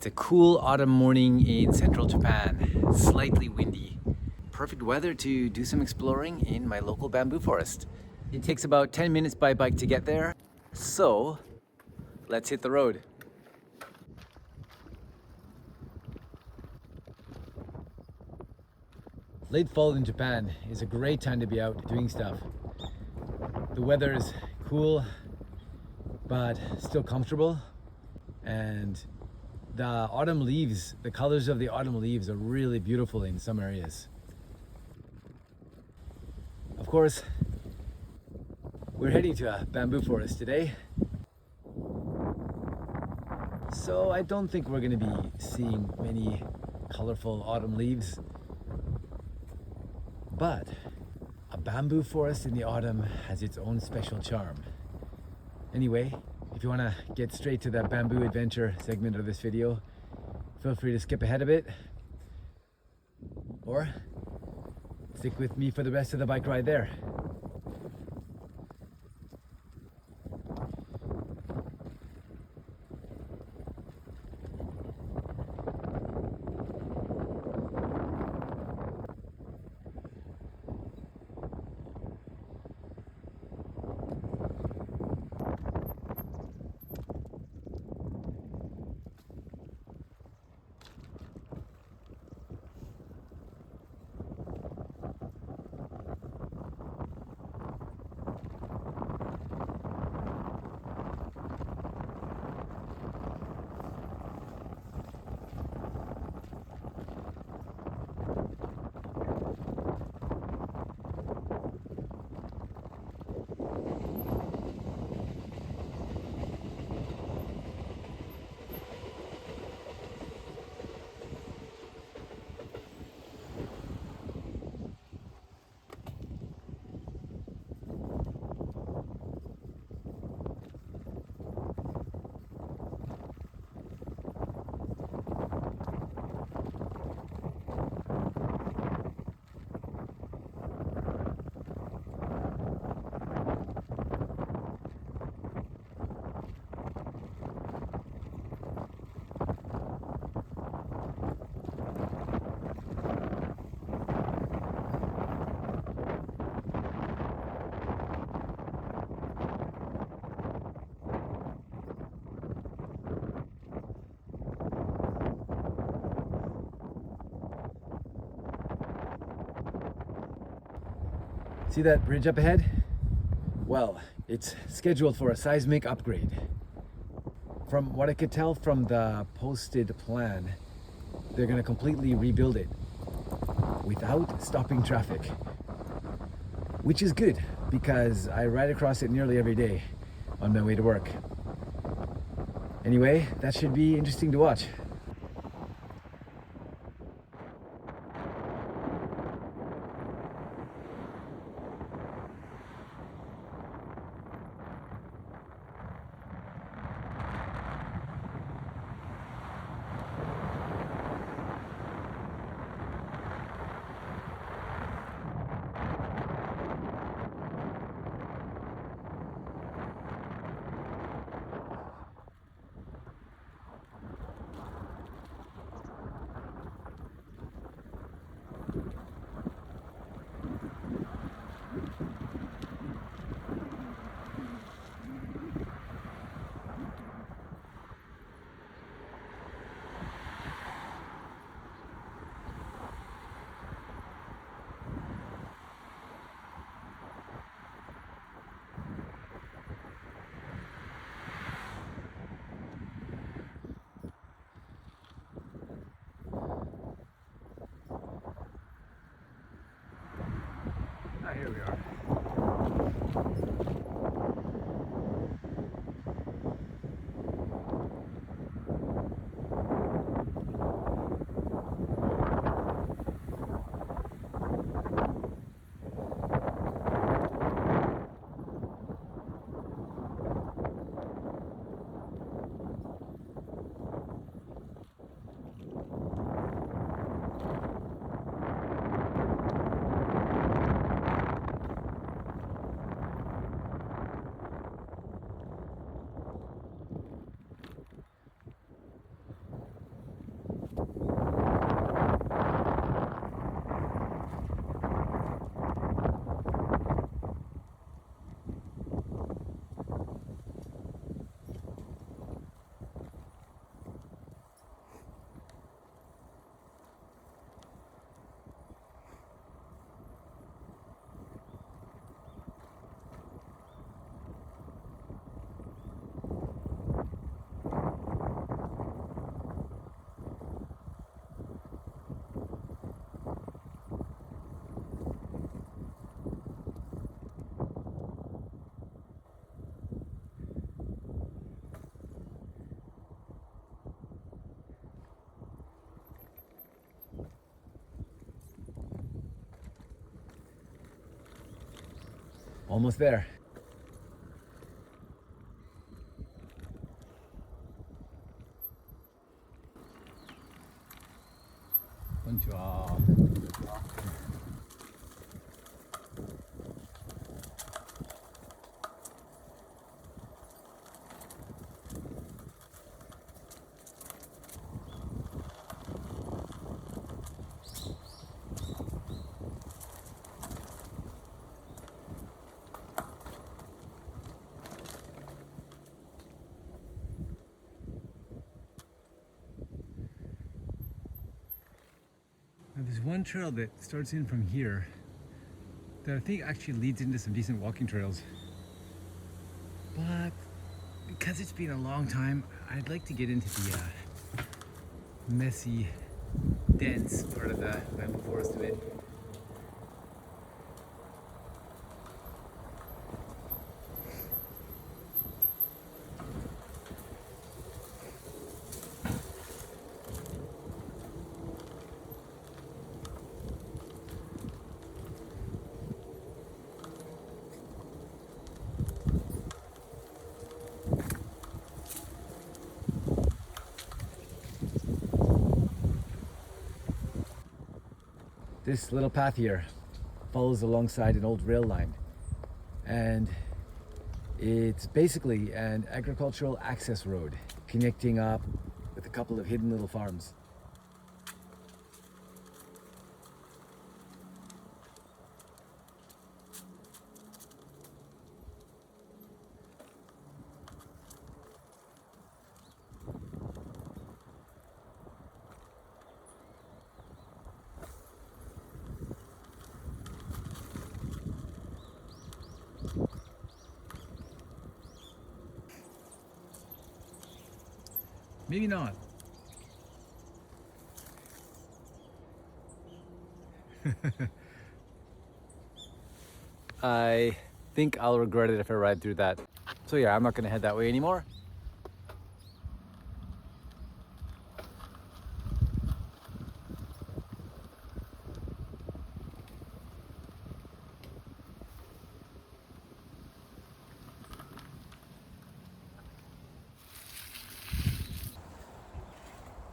It's a cool autumn morning in central Japan, slightly windy. Perfect weather to do some exploring in my local bamboo forest. It takes about 10 minutes by bike to get there, so let's hit the road. Late fall in Japan is a great time to be out doing stuff. The weather is cool, but still comfortable, and the autumn leaves, the colors of the autumn leaves are really beautiful in some areas. Of course, we're heading to a bamboo forest today, so I don't think we're going to be seeing many colorful autumn leaves. But a bamboo forest in the autumn has its own special charm. Anyway, if you want to get straight to the bamboo adventure segment of this video, feel free to skip ahead a bit, or stick with me for the rest of the bike ride there. See that bridge up ahead? Well, it's scheduled for a seismic upgrade. From what I could tell from the posted plan, they're going to completely rebuild it without stopping traffic. Which is good, because I ride across it nearly every day on my way to work. Anyway, that should be interesting to watch. Here we are. Almost there. Konnichiwa. Now there's one trail that starts in from here that I think actually leads into some decent walking trails. But because it's been a long time, I'd like to get into the messy, dense part of the bamboo forest a bit. This little path here follows alongside an old rail line, and it's basically an agricultural access road connecting up with a couple of hidden little farms. Maybe not. I think I'll regret it if I ride through that. So yeah, I'm not gonna head that way anymore.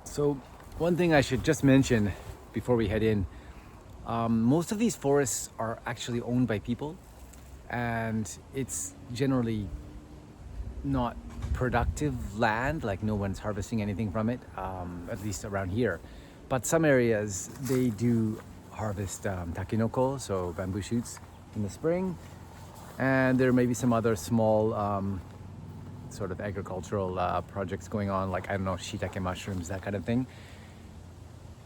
So one thing I should just mention before we head in, most of these forests are actually owned by people, and it's generally not productive land, like no one's harvesting anything from it, at least around here. But some areas, they do harvest takenoko, so bamboo shoots, in the spring, and there may be some other small sort of agricultural projects going on, like, I don't know, shiitake mushrooms, that kind of thing.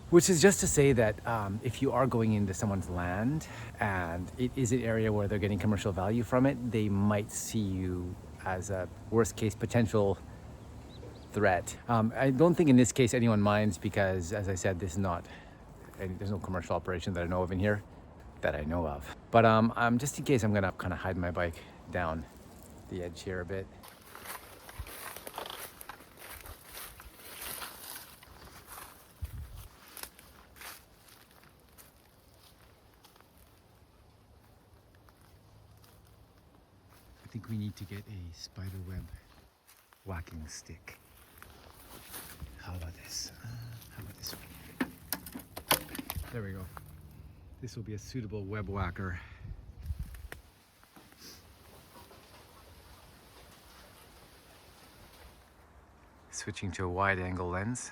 Which is just to say that if you are going into someone's land and it is an area where they're getting commercial value from it, they might see you as a worst case potential threat. I don't think in this case anyone minds because, as I said, this is not, there's no commercial operation that I know of in here, that I know of. But just in case, I'm gonna kind of hide my bike down the edge here a bit. I think we need to get a spider web whacking stick. How about this? How about this one? There we go. This will be a suitable web whacker. Switching to a wide angle lens.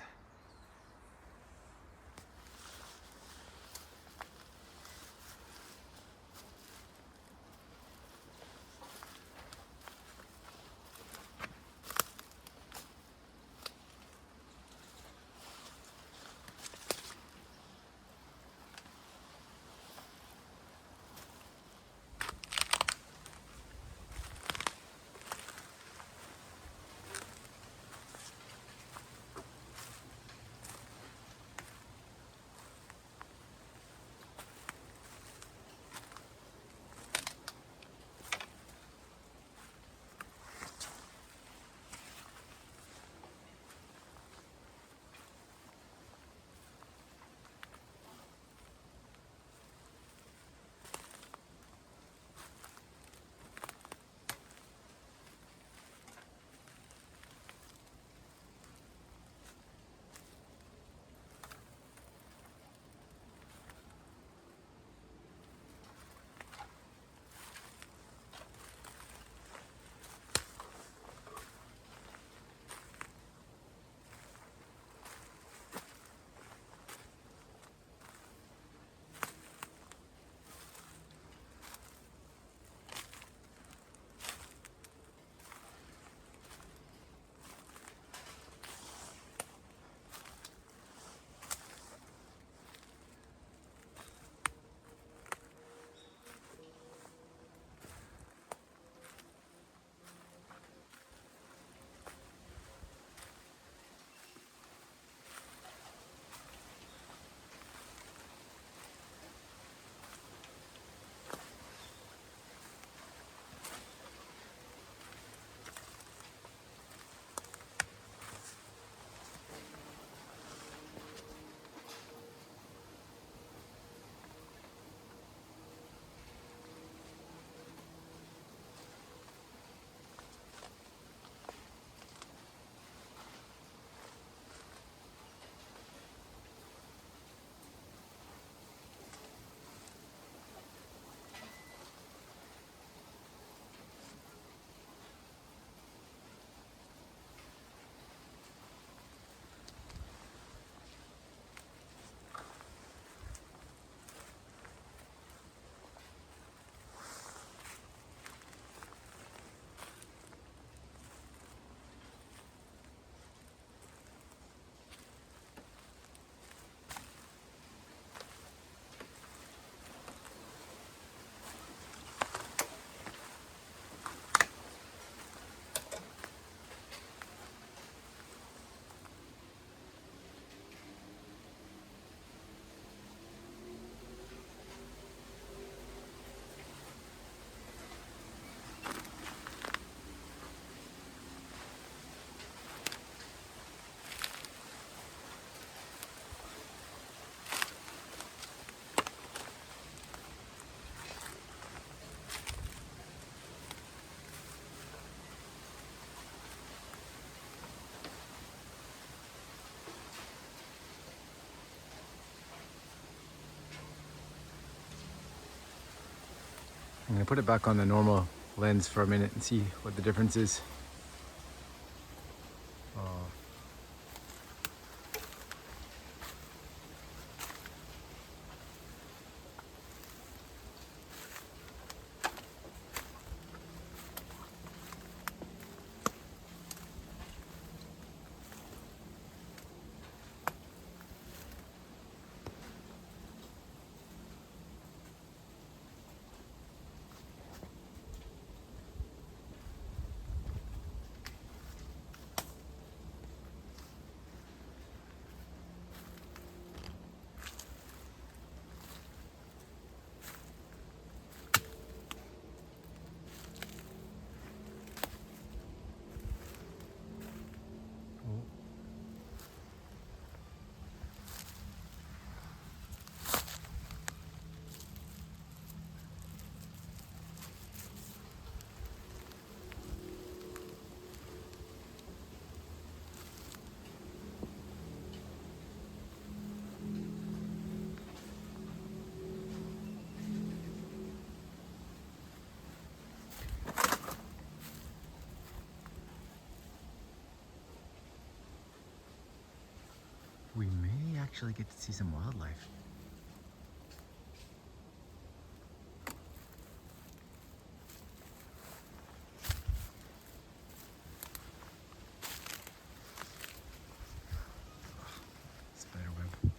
gonna put it back on the normal lens for a minute and see what the difference is. We may actually get to see some wildlife. Spider web.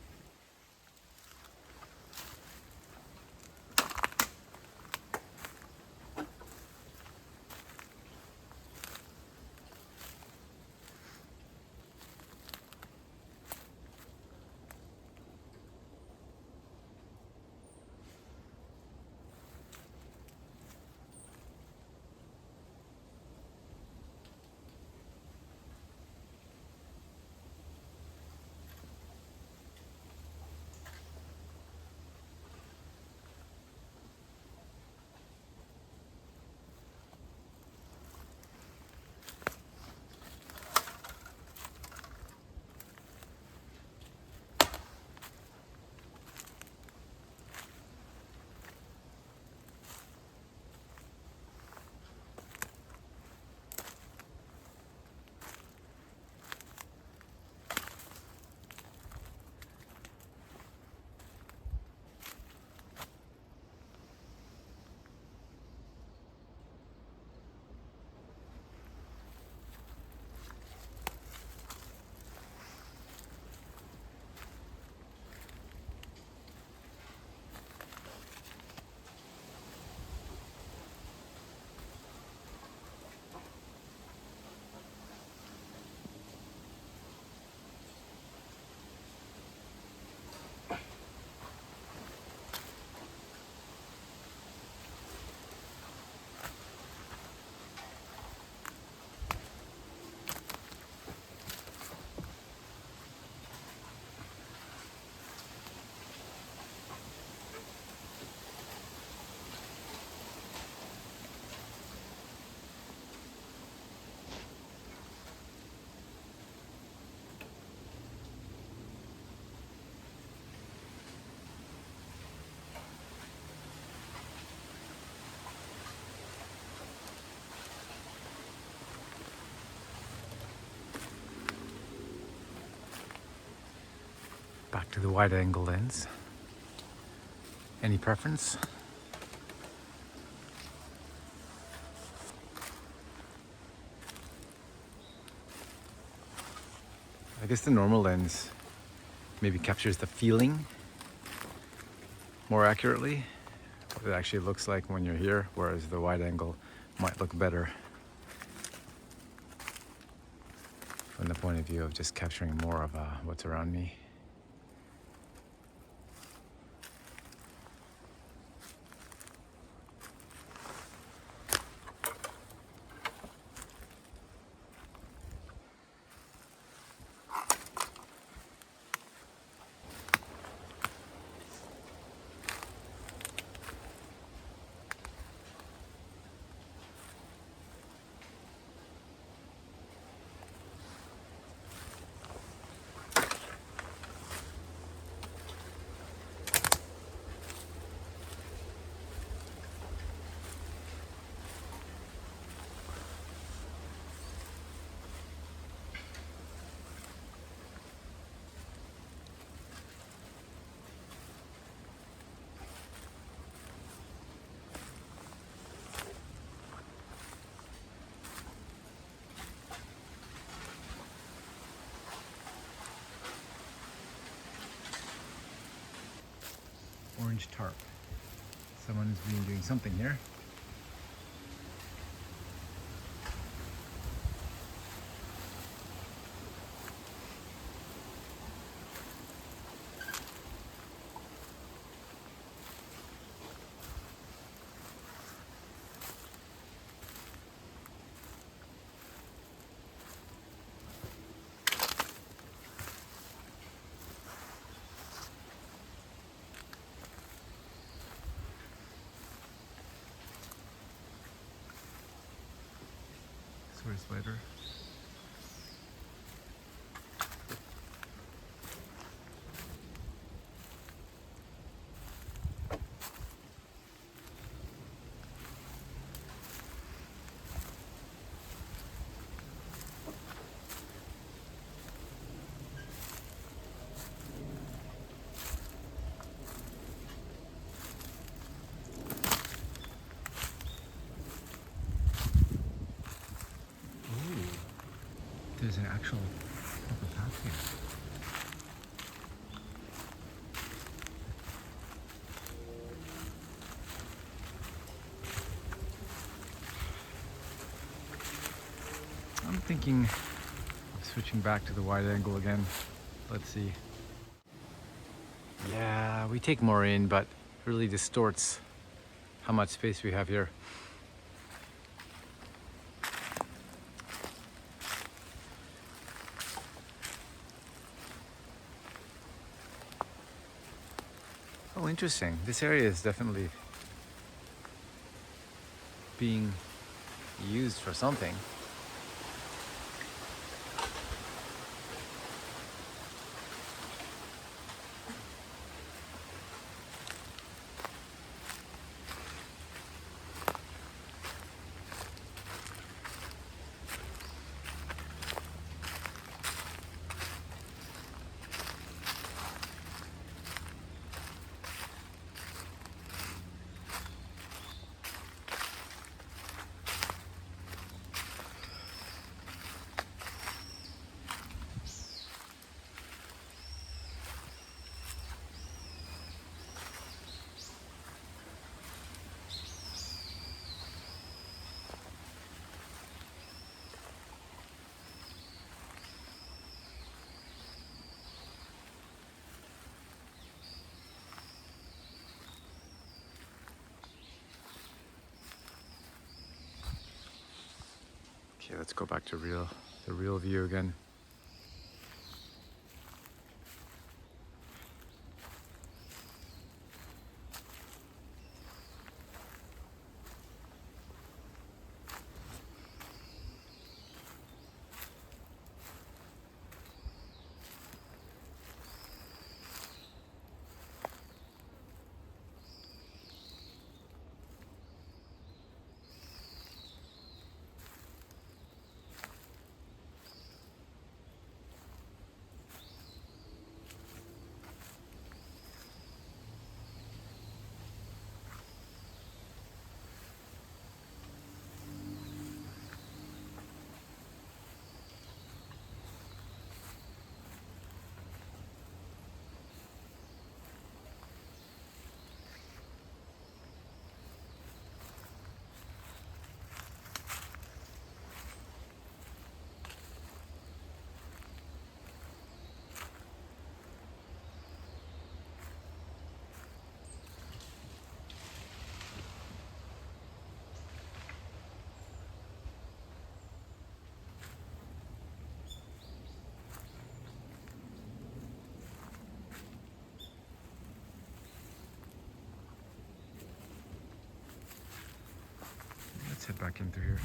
Back to the wide angle lens. Any preference? I guess the normal lens maybe captures the feeling more accurately, what it actually looks like when you're here, whereas the wide angle might look better from the point of view of just capturing more of what's around me. orange tarp. Someone has been doing something here. Sort of spider. There's an actual proper path here. I'm thinking of switching back to the wide angle again. Let's see. Yeah, we take more in, but it really distorts how much space we have here. Oh, interesting. This area is definitely being used for something. Okay, let's go back to the real view again. Let's head back in through here.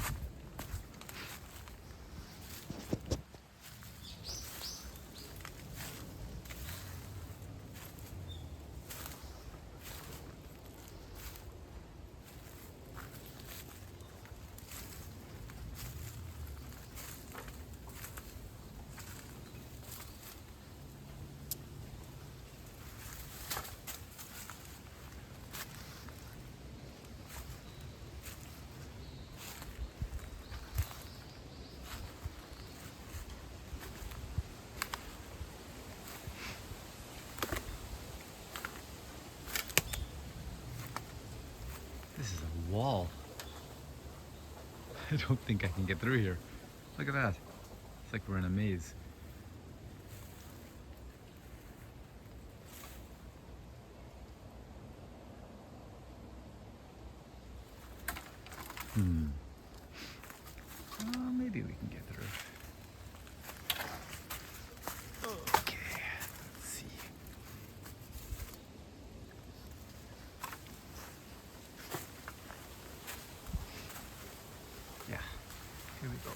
wall. I don't think I can get through here. Look at that. It's like we're in a maze. Maybe we can get through. Okay, let's see. Yeah, here we go.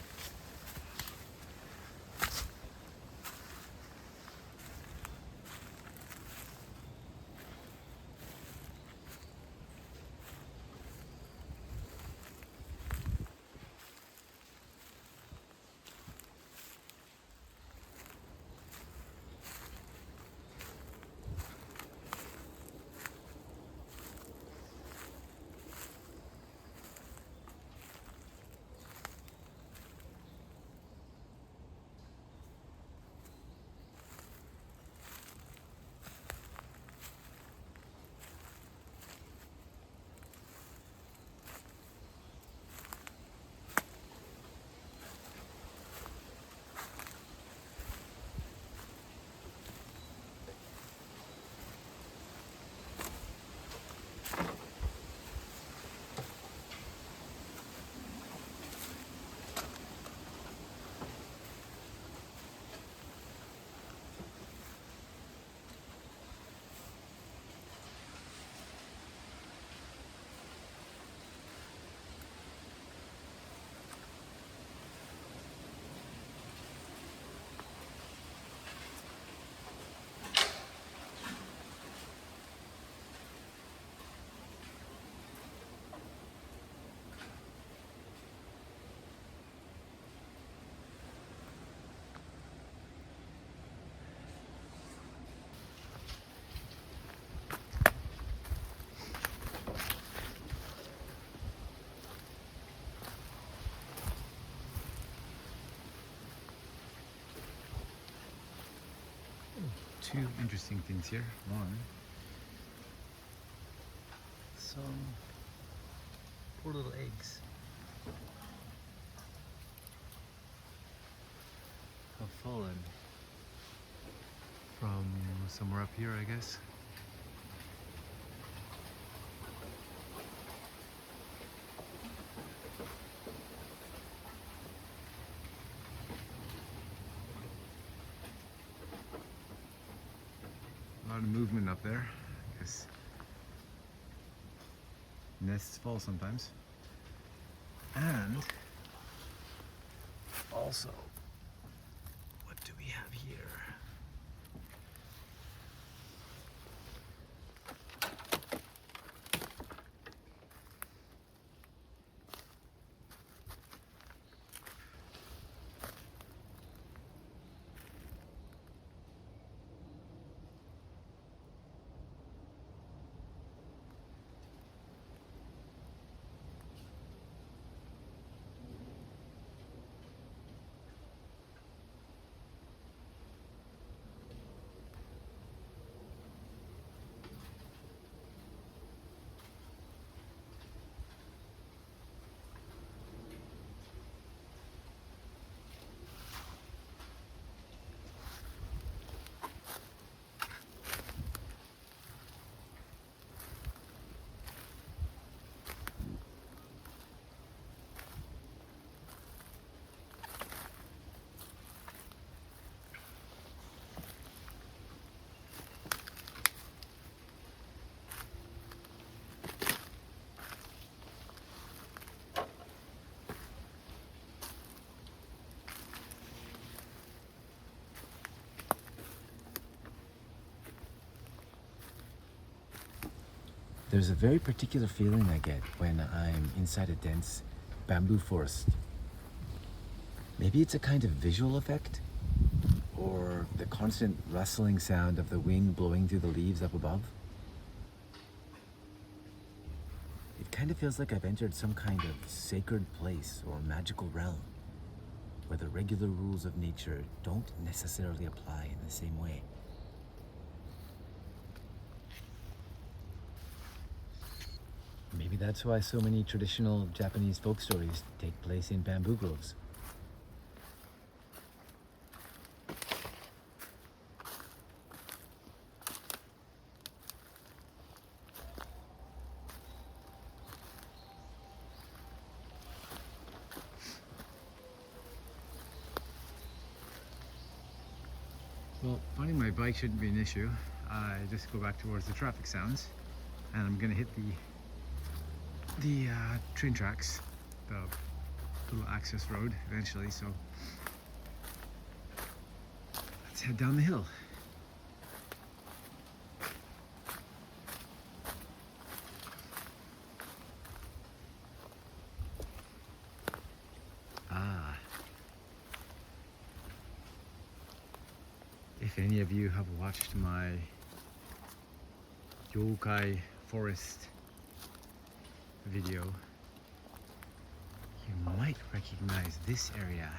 Two interesting things here. One, some poor little eggs have fallen from somewhere up here, I guess. A lot of movement up there, because nests fall sometimes. And also, what do we have here? There's a very particular feeling I get when I'm inside a dense bamboo forest. Maybe it's a kind of visual effect, or the constant rustling sound of the wind blowing through the leaves up above. It kind of feels like I've entered some kind of sacred place or magical realm, where the regular rules of nature don't necessarily apply in the same way. Maybe That's why so many traditional Japanese folk stories take place in bamboo groves. Well, finding my bike shouldn't be an issue. I just go back towards the traffic sounds, and I'm gonna hit the train tracks, the little access road eventually. So let's head down the hill. If any of you have watched my Yokai Forest video, you might recognize this area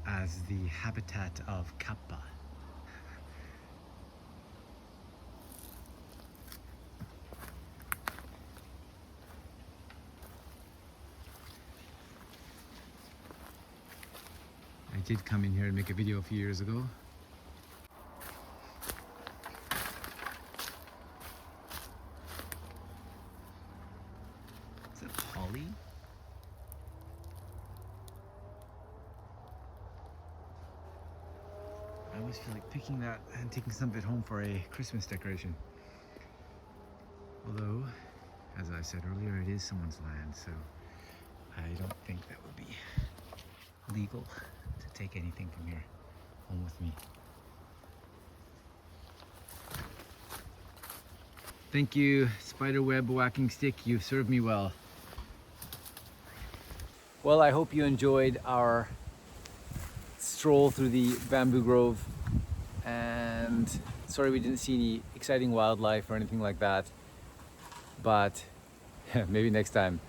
as the habitat of kappa. I did come in here and make a video a few years ago. Is that holly? I always feel like picking that and taking some of it home for a Christmas decoration. Although, as I said earlier, it is someone's land, so I don't think that would be legal to take anything from here home with me. Thank you, spiderweb whacking stick. You've served me well. Well, I hope you enjoyed our stroll through the bamboo grove, and sorry we didn't see any exciting wildlife or anything like that, but maybe next time.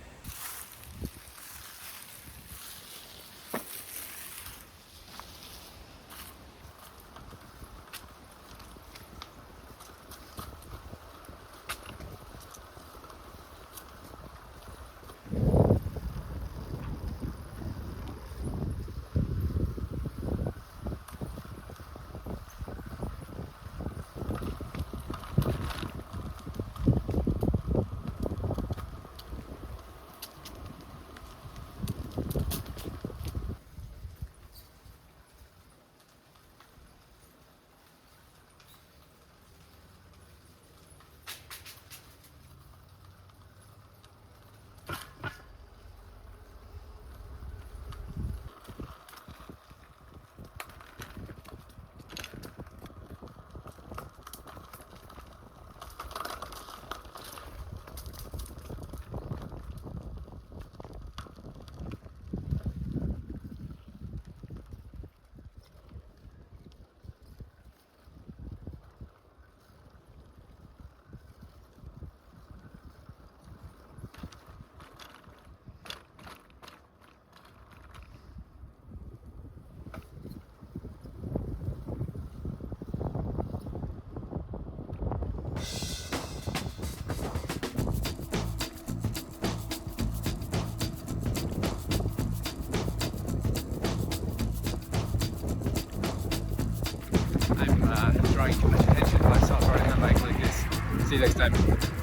I'm drawing too much attention to myself riding on a bike like this. See you next time.